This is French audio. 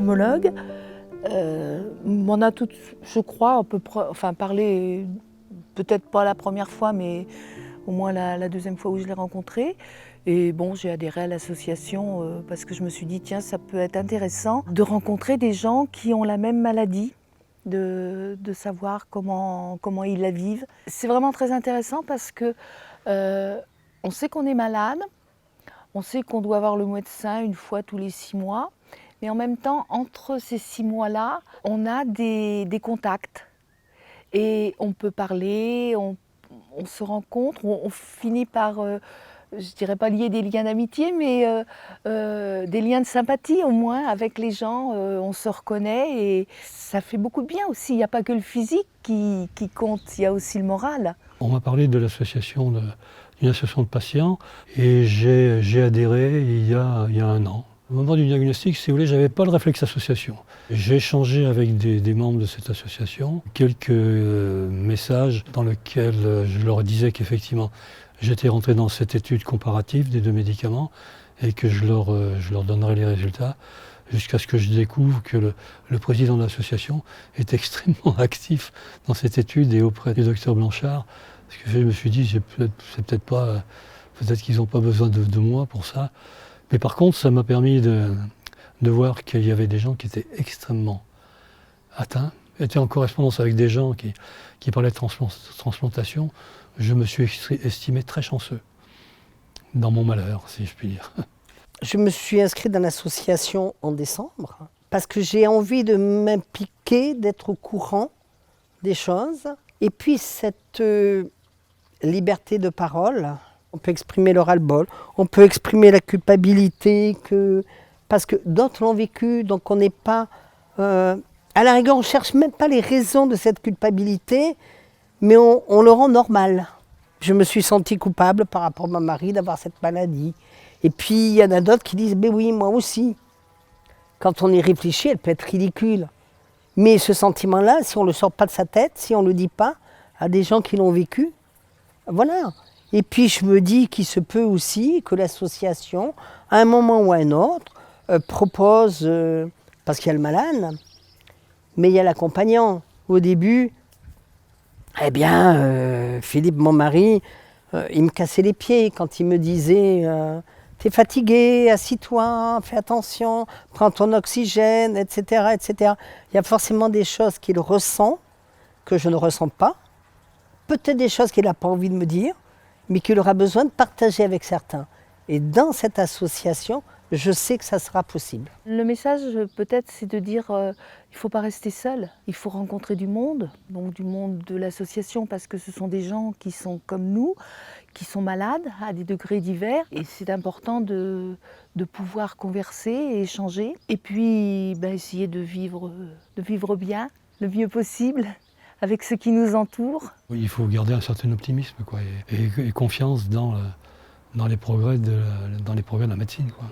ophtalmologue. On a toutes, je crois, parlé, peut-être pas la première fois, mais au moins la deuxième fois où je l'ai rencontré. Et bon, j'ai adhéré à l'association parce que je me suis dit, tiens, ça peut être intéressant de rencontrer des gens qui ont la même maladie, de savoir comment ils la vivent. C'est vraiment très intéressant parce que on sait qu'on est malade, on sait qu'on doit voir le médecin une fois tous les 6 mois, mais en même temps, entre ces 6 mois-là, on a des contacts et on peut parler, on se rencontre, on finit par, je dirais pas lier des liens d'amitié, mais des liens de sympathie au moins avec les gens, on se reconnaît et ça fait beaucoup de bien aussi. Il n'y a pas que le physique qui compte, il y a aussi le moral. On m'a parlé de l'association, d'une association de patients et j'ai adhéré il y a 1 an. Au moment du diagnostic, si vous voulez, je n'avais pas le réflexe association. J'ai échangé avec des membres de cette association, quelques messages dans lesquels je leur disais qu'effectivement j'étais rentré dans cette étude comparative des 2 médicaments et que je leur donnerais les résultats jusqu'à ce que je découvre que le président de l'association est extrêmement actif dans cette étude et auprès du docteur Blanchard. Parce que je me suis dit, peut-être qu'ils n'ont pas besoin de moi pour ça. Mais par contre, ça m'a permis de voir qu'il y avait des gens qui étaient extrêmement atteints, étaient en correspondance avec des gens qui parlaient de transplantation. Je me suis estimé très chanceux dans mon malheur, si je puis dire. Je me suis inscrite dans l'association en décembre parce que j'ai envie de m'impliquer, d'être au courant des choses. Et puis cette liberté de parole, on peut exprimer le ras-le-bol, on peut exprimer la culpabilité, parce que d'autres l'ont vécu, donc on n'est pas... à la rigueur, on ne cherche même pas les raisons de cette culpabilité, mais on le rend normal. Je me suis sentie coupable par rapport à mon mari d'avoir cette maladie. Et puis il y en a d'autres qui disent « mais oui, moi aussi ». Quand on y réfléchit, elle peut être ridicule. Mais ce sentiment-là, si on ne le sort pas de sa tête, si on ne le dit pas à des gens qui l'ont vécu, voilà. Et puis je me dis qu'il se peut aussi que l'association, à un moment ou à un autre, propose, parce qu'il y a le malade, mais il y a l'accompagnant. Au début, eh bien, Philippe, mon mari, il me cassait les pieds quand il me disait t'es fatigué, assis-toi, fais attention, prends ton oxygène, etc., etc. Il y a forcément des choses qu'il ressent, que je ne ressens pas. Peut-être des choses qu'il n'a pas envie de me dire, mais qu'il aura besoin de partager avec certains. Et dans cette association, je sais que ça sera possible. Le message, peut-être, c'est de dire il ne faut pas rester seul. Il faut rencontrer du monde, donc du monde de l'association, parce que ce sont des gens qui sont comme nous, qui sont malades à des degrés divers. Et c'est important de pouvoir converser et échanger. Et puis, essayer de vivre bien, le mieux possible, avec ce qui nous entoure. Oui, il faut garder un certain optimisme, quoi, et confiance dans les progrès de la médecine, quoi.